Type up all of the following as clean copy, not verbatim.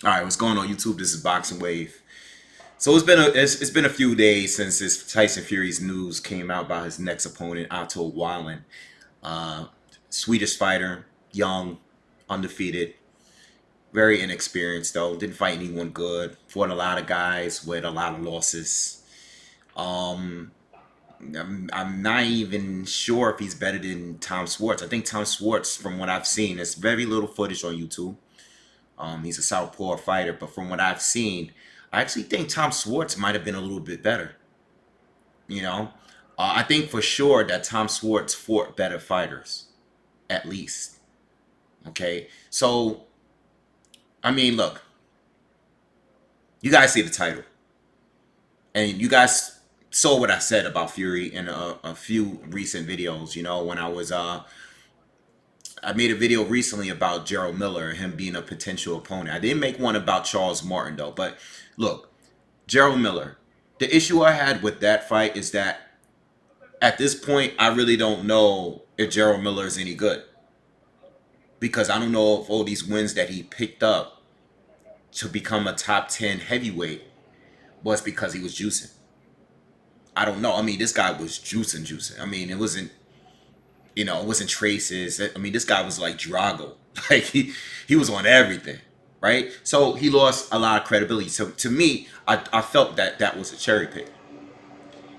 All right, what's going on YouTube? This is BoxingWave. So it's been a few days since this Tyson Fury's news came out about his next opponent, Otto Wallen, uh, Swedish fighter, young, undefeated, very inexperienced though. Didn't fight anyone good. Fought a lot of guys with a lot of losses. Um, I'm not even sure if he's better than Tom Schwartz. I think Tom Schwartz, from what I've seen, there's very little footage on YouTube. He's a southpaw fighter, but from what I've seen, I actually think Tom Schwartz might have been a little bit better. You know, I think for sure that Tom Schwartz fought better fighters, at least. Okay, so I mean, look, you guys see the title, and you guys saw what I said about Fury in a few recent videos. You know, when I made a video recently about Gerald Miller, him being a potential opponent. I didn't make one about Charles Martin though, but look, Gerald Miller. The issue I had with that fight is that at this point, I really don't know if Gerald Miller is any good because I don't know if all these wins that he picked up to become a top 10 heavyweight was because he was juicing. I don't know. I mean, this guy was juicing. I mean, it wasn't traces. I mean, this guy was like Drago. Like he was on everything, right? So he lost a lot of credibility. So to me, I felt that that was a cherry pick.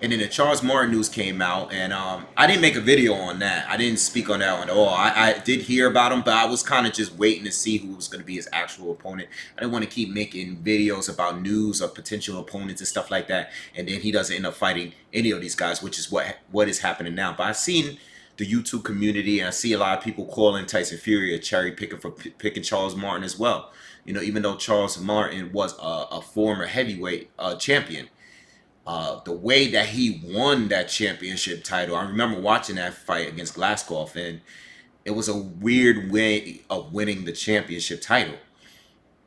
And then the Charles Martin news came out, and I didn't make a video on that. I didn't speak on that one at all. I did hear about him, but I was kind of just waiting to see who was going to be his actual opponent. I didn't want to keep making videos about news of potential opponents and stuff like that, and then he doesn't end up fighting any of these guys, which is what is happening now. But I've seen the YouTube community, and I see a lot of people calling Tyson Fury a cherry picker for picking Charles Martin as well. You know, even though Charles Martin was a former heavyweight champion, the way that he won that championship title. I remember watching that fight against Glaskov, and it was a weird way of winning the championship title.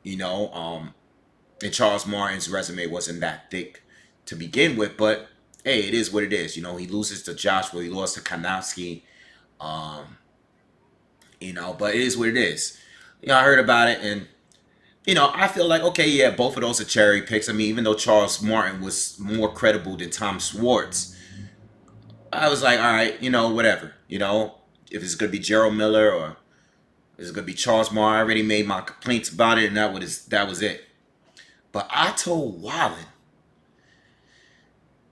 You know, and Charles Martin's resume wasn't that thick to begin with, but hey, it is what it is. You know, he loses to Joshua, he lost to Kanowski, um, but it is what it is. You know, I heard about it, and I feel like, okay, yeah, both of those are cherry picks. I mean, even though Charles Martin was more credible than Tom Schwartz, I was like, all right, whatever. If it's gonna be Gerald Miller or if it's gonna be Charles Martin, I already made my complaints about it, and that was it. But I told Wallen,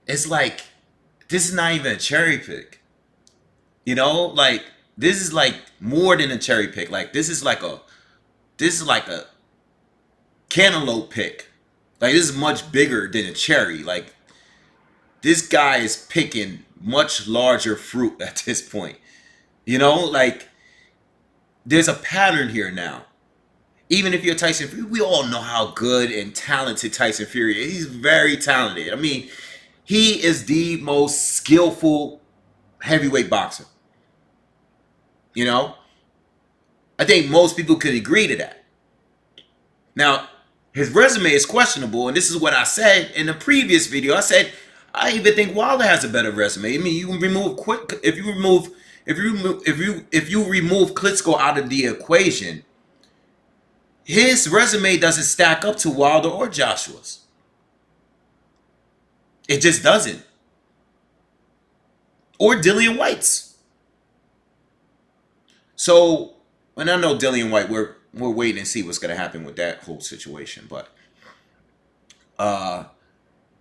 it's like this is not even a cherry pick. Like this is like more than a cherry pick. Like this is like a cantaloupe pick. Like this is much bigger than a cherry. Like this guy is picking much larger fruit at this point. Like there's a pattern here now. Even if you're Tyson Fury, we all know how good and talented Tyson Fury is. He's very talented. I mean, he is the most skillful heavyweight boxer. You know, I think most people could agree to that. Now, his resume is questionable, and this is what I said in the previous video. I said I even think Wilder has a better resume. I mean, you remove quick if you remove Klitschko out of the equation, his resume doesn't stack up to Wilder or Joshua's. It just doesn't. Or Dillian White's. So, and I know Dillian White, we're waiting to see what's gonna happen with that whole situation, but uh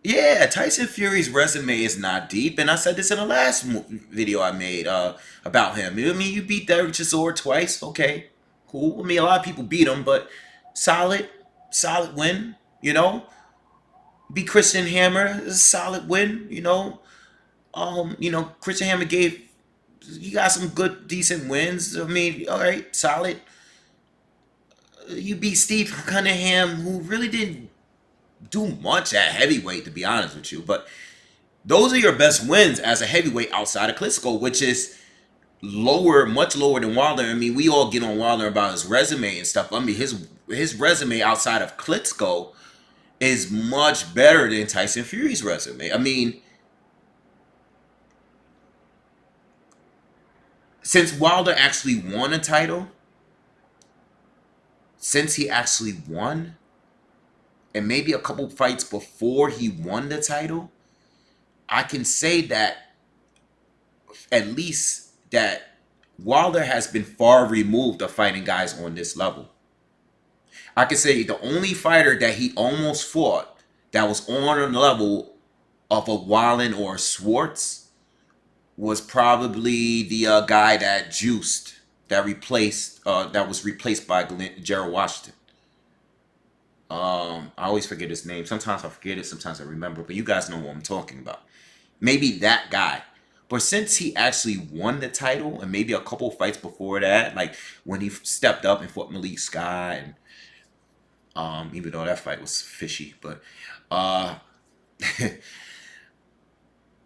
yeah, Tyson Fury's resume is not deep, and I said this in the last video I made about him. I mean, you beat Derek Chisora twice, okay, cool. I mean, a lot of people beat him, but solid, solid win. Beat Christian Hammer, is a solid win. Christian Hammer you got some good, decent wins. I mean, all right, solid. You beat Steve Cunningham, who really didn't do much at heavyweight, to be honest with you, but those are your best wins as a heavyweight outside of Klitschko, which is lower, much lower than Wilder. I mean, we all get on Wilder about his resume and stuff. I mean, his resume outside of Klitschko is much better than Tyson Fury's resume. I mean, since Wilder actually won a title, since he actually won, and maybe a couple fights before he won the title, I can say that at least that Wilder has been far removed of fighting guys on this level. I can say the only fighter that he almost fought that was on a level of a Wallen or a Schwartz was probably the guy that juiced, that was replaced by Gerald Washington. I always forget his name. Sometimes I forget it, sometimes I remember, but you guys know what I'm talking about. Maybe that guy. But since he actually won the title, and maybe a couple fights before that, like when he stepped up and fought Malik Sky, and even though that fight was fishy, but uh,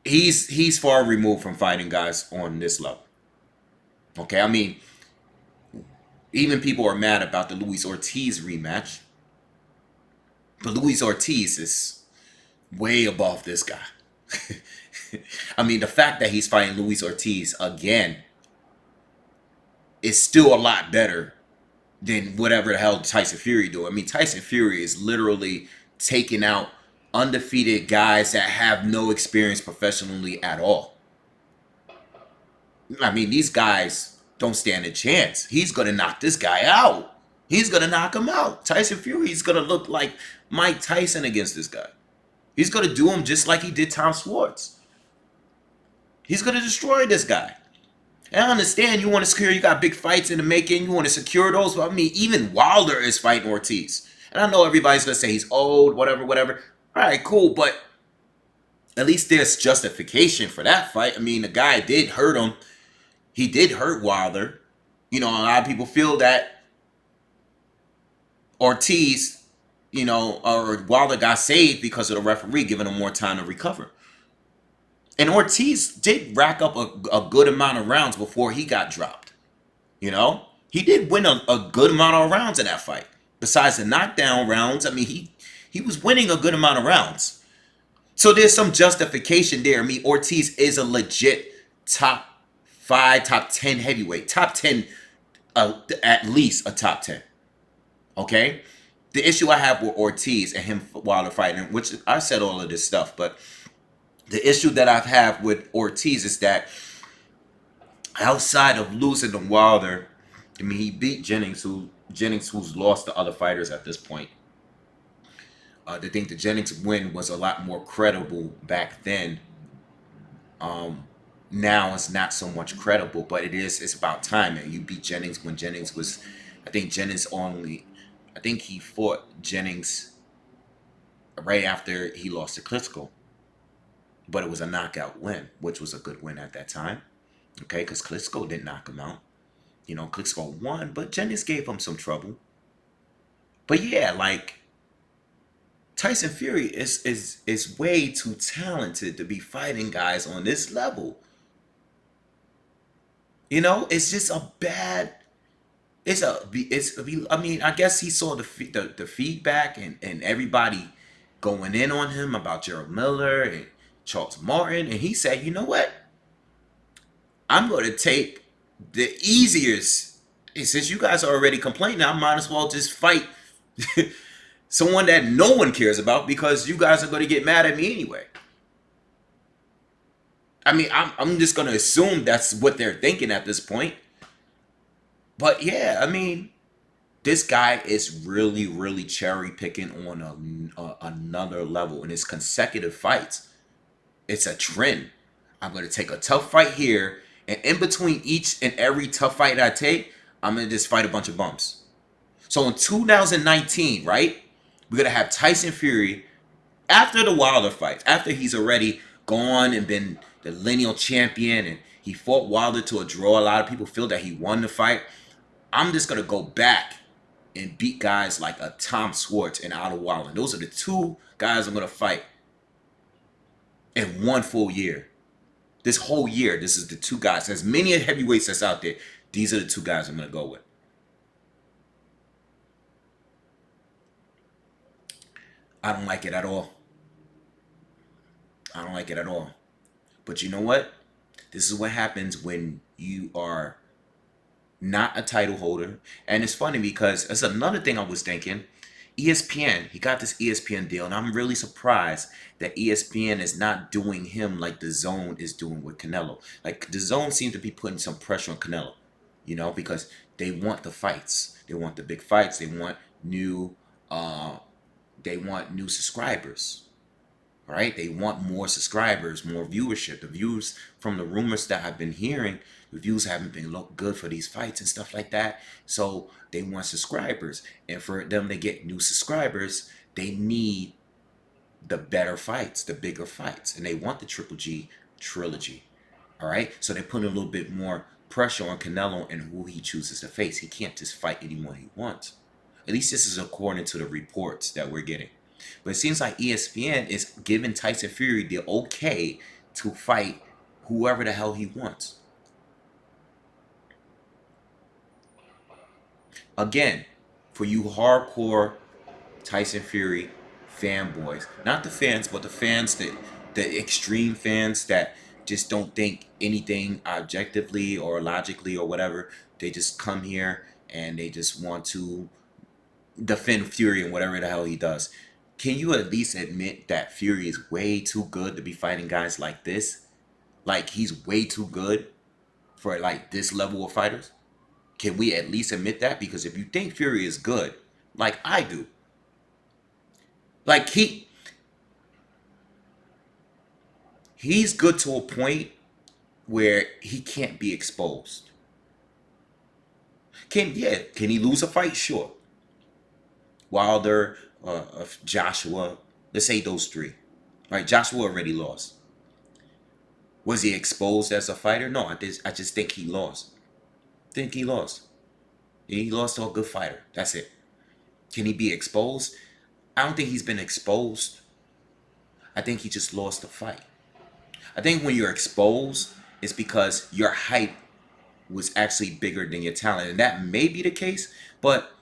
he's far removed from fighting guys on this level. Okay, I mean, even people are mad about the Luis Ortiz rematch, but Luis Ortiz is way above this guy. I mean, the fact that he's fighting Luis Ortiz again is still a lot better than whatever the hell Tyson Fury do. I mean, Tyson Fury is literally taking out undefeated guys that have no experience professionally at all. I mean, these guys don't stand a chance. He's going to knock this guy out. He's going to knock him out. Tyson Fury is going to look like Mike Tyson against this guy. He's going to do him just like he did Tom Schwartz. He's going to destroy this guy. And I understand you want to secure, you got big fights in the making, you want to secure those. But I mean, even Wilder is fighting Ortiz. And I know everybody's going to say he's old, whatever, whatever. All right, cool. But at least there's justification for that fight. I mean, the guy did hurt him. He did hurt Wilder. You know, a lot of people feel that Ortiz, or Wilder got saved because of the referee giving him more time to recover. And Ortiz did rack up a good amount of rounds before he got dropped. He did win a good amount of rounds in that fight. Besides the knockdown rounds, I mean, he was winning a good amount of rounds. So there's some justification there. I mean, Ortiz is a legit top 5, top 10 heavyweight. Top 10, at least a top 10. Okay? The issue I have with Ortiz and him Wilder fighting, which I said all of this stuff, but the issue that I've had with Ortiz is that outside of losing to Wilder, I mean, he beat Jennings, who's lost to other fighters at this point. I think the Jennings win was a lot more credible back then. Now it's not so much credible, but it's about time. And you beat Jennings when Jennings was, I think he fought Jennings right after he lost to Klitschko. But it was a knockout win, which was a good win at that time. Okay, because Klitschko didn't knock him out. Klitschko won, but Jennings gave him some trouble. But yeah, like, Tyson Fury is way too talented to be fighting guys on this level. It's just a bad. I mean, I guess he saw the feedback and everybody going in on him about Gerald Miller and Charles Martin, and he said, you know what? I'm going to take the easiest. Since you guys are already complaining, I might as well just fight someone that no one cares about because you guys are going to get mad at me anyway. I mean, I'm just going to assume that's what they're thinking at this point. But yeah, I mean, this guy is really, really cherry picking on another level in his consecutive fights. It's a trend. I'm going to take a tough fight here, and in between each and every tough fight I take, I'm going to just fight a bunch of bumps. So in 2019, right, we're going to have Tyson Fury after the Wilder fights, after he's already gone and been the lineal champion, and he fought Wilder to a draw. A lot of people feel that he won the fight. I'm just going to go back and beat guys like a Tom Schwartz and Otto Wallen. Those are the two guys I'm going to fight in one full year. This whole year, this is the two guys. As many heavyweights that's out there, these are the two guys I'm going to go with. I don't like it at all. I don't like it at all. But you know what? This is what happens when you are not a title holder. And it's funny because that's another thing I was thinking. ESPN, he got this ESPN deal, and I'm really surprised that ESPN is not doing him like the Zone is doing with Canelo. Like the Zone seems to be putting some pressure on Canelo, because they want the fights, they want the big fights, new, uh, they want new subscribers, right? They want more subscribers, more viewership. The views from the rumors that I've been hearing, the views haven't been look good for these fights and stuff like that. So they want subscribers, and for them to get new subscribers, they need the better fights, the bigger fights, and they want the Triple G trilogy. All right, so they're putting a little bit more pressure on Canelo and who he chooses to face. He can't just fight anyone he wants. At least this is according to the reports that we're getting. But it seems like ESPN is giving Tyson Fury the okay to fight whoever the hell he wants. Again, for you hardcore Tyson Fury fanboys, not the fans, but the fans the extreme fans that just don't think anything objectively or logically or whatever. They just come here and they just want to defend Fury and whatever the hell he does. Can you at least admit that Fury is way too good to be fighting guys like this? Like he's way too good for like this level of fighters? Can we at least admit that? Because if you think Fury is good, like I do, like he's good to a point where he can't be exposed. Can he lose a fight? Sure. Wilder, Joshua, let's say those three. Right? Joshua already lost. Was he exposed as a fighter? No, I just think he lost. Think he lost. He lost to a good fighter. That's it. Can he be exposed? I don't think he's been exposed. I think he just lost the fight. I think when you're exposed, it's because your hype was actually bigger than your talent. And that may be the case, but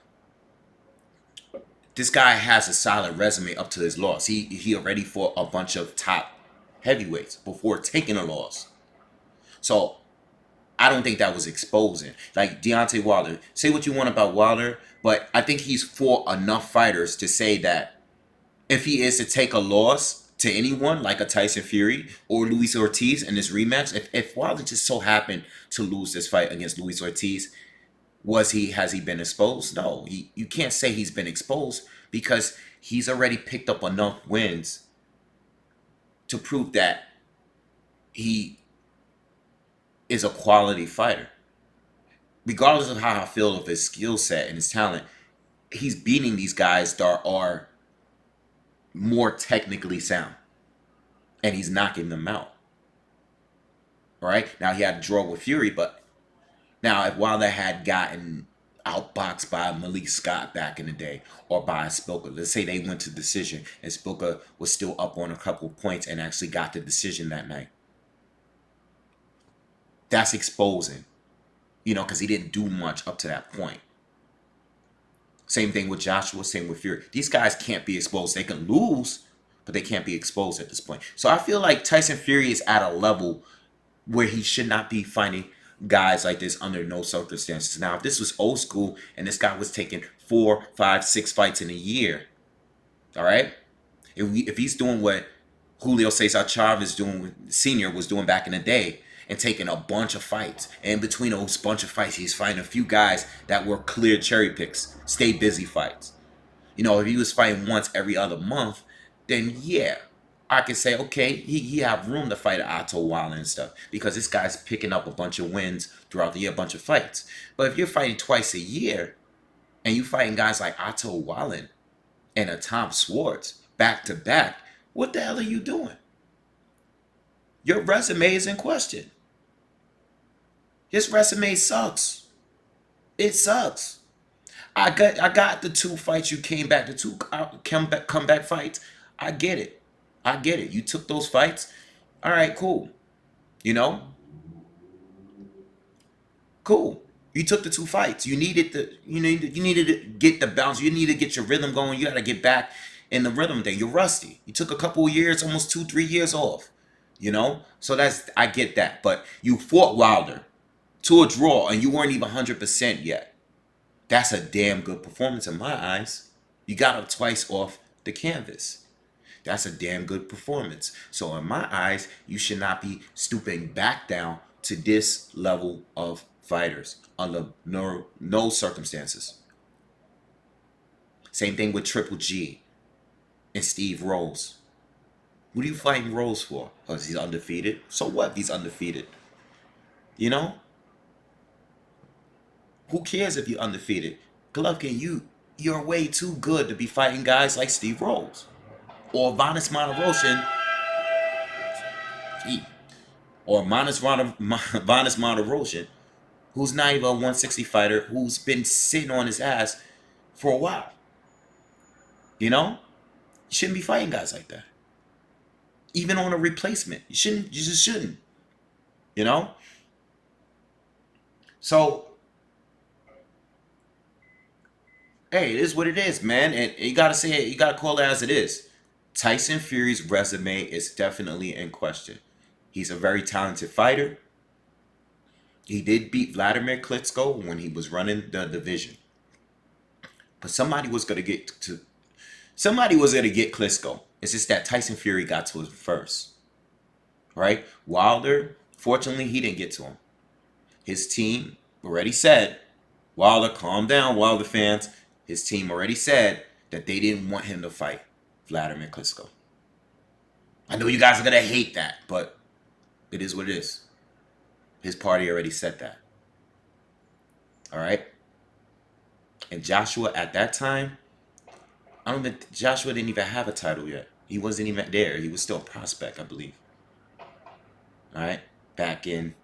this guy has a solid resume up to his loss. He already fought a bunch of top heavyweights before taking a loss. So I don't think that was exposing. Like Deontay Wilder, say what you want about Wilder, but I think he's fought enough fighters to say that if he is to take a loss to anyone like a Tyson Fury or Luis Ortiz in this rematch, if Wilder just so happened to lose this fight against Luis Ortiz, has he been exposed? No, you can't say he's been exposed because he's already picked up enough wins to prove that he is a quality fighter. Regardless of how I feel of his skill set and his talent, he's beating these guys that are more technically sound, and he's knocking them out. All right, now he had a draw with Fury, but now if Wilder had gotten outboxed by Malik Scott back in the day or by Spilka, let's say they went to decision and Spilka was still up on a couple of points and actually got the decision that night, that's exposing, because he didn't do much up to that point. Same thing with Joshua, same with Fury. These guys can't be exposed. They can lose, but they can't be exposed at this point. So I feel like Tyson Fury is at a level where he should not be fighting guys like this under no circumstances. Now, if this was old school and this guy was taking 4, 5, 6 fights in a year, all right? If he's doing what Julio Cesar Chavez Senior was doing back in the day, and taking a bunch of fights. And in between those bunch of fights, he's fighting a few guys that were clear cherry picks, stay busy fights. If he was fighting once every other month, then yeah, I could say, okay, he have room to fight Otto Wilder and stuff because this guy's picking up a bunch of wins throughout the year, a bunch of fights. But if you're fighting twice a year and you fighting guys like Otto Wilder and a Tom Schwartz back to back, what the hell are you doing? Your resume is in question. His resume sucks. It sucks. I got the 2 fights you came back, the 2 comeback fights. I get it. You took those fights. All right, cool. Cool. You took the 2 fights. You needed to get the bounce. You needed to get your rhythm going. You got to get back in the rhythm thing. You're rusty. You took a couple of years, almost 2, 3 years off. So I get that. But you fought Wilder to a draw and you weren't even 100% yet. That's a damn good performance in my eyes. You got up twice off the canvas. That's a damn good performance. So in my eyes, you should not be stooping back down to this level of fighters under no circumstances. Same thing with Triple G and Steve Rose. What are you fighting Rose for? Because he's undefeated. So what? He's undefeated. You know? Who cares if you're undefeated? Golovkin, you're way too good to be fighting guys like Steve Rose or Vanis Monteroshin. Or Vanis Monteroshin, who's not even a 160 fighter, who's been sitting on his ass for a while. You know? You shouldn't be fighting guys like that. Even on a replacement. You just shouldn't. You know? So, hey, it is what it is, man. And you gotta say it, you gotta call it as it is. Tyson Fury's resume is definitely in question. He's a very talented fighter. He did beat Vladimir Klitschko when he was running the division. But somebody was gonna get Klitschko. It's just that Tyson Fury got to him first. Right? Wilder, fortunately, he didn't get to him. His team already said, Wilder, calm down, Wilder fans. His team already said that they didn't want him to fight Vladimir Klitschko. I know you guys are going to hate that, but it is what it is. His party already said that. All right? And Joshua, at that time, Joshua didn't even have a title yet. He wasn't even there. He was still a prospect, I believe. All right? Back in,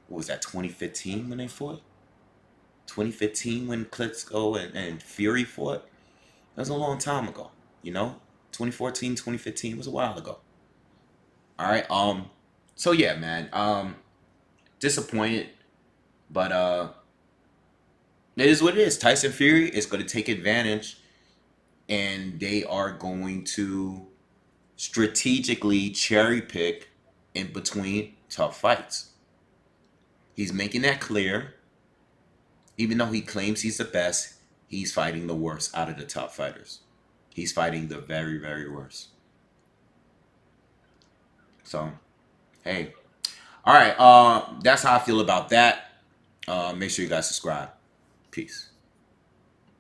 what was that, 2015 when they fought? 2015 when Klitschko and Fury fought? That was a long time ago, you know? 2014, 2015 was a while ago. All right? So yeah, man. Disappointed, but it is what it is. Tyson Fury is going to take advantage, and they are going to strategically cherry pick in between tough fights. He's making that clear. Even though he claims he's the best, he's fighting the worst out of the top fighters. He's fighting the very, very worst. So, hey. All right. That's how I feel about that. Make sure you guys subscribe. Peace.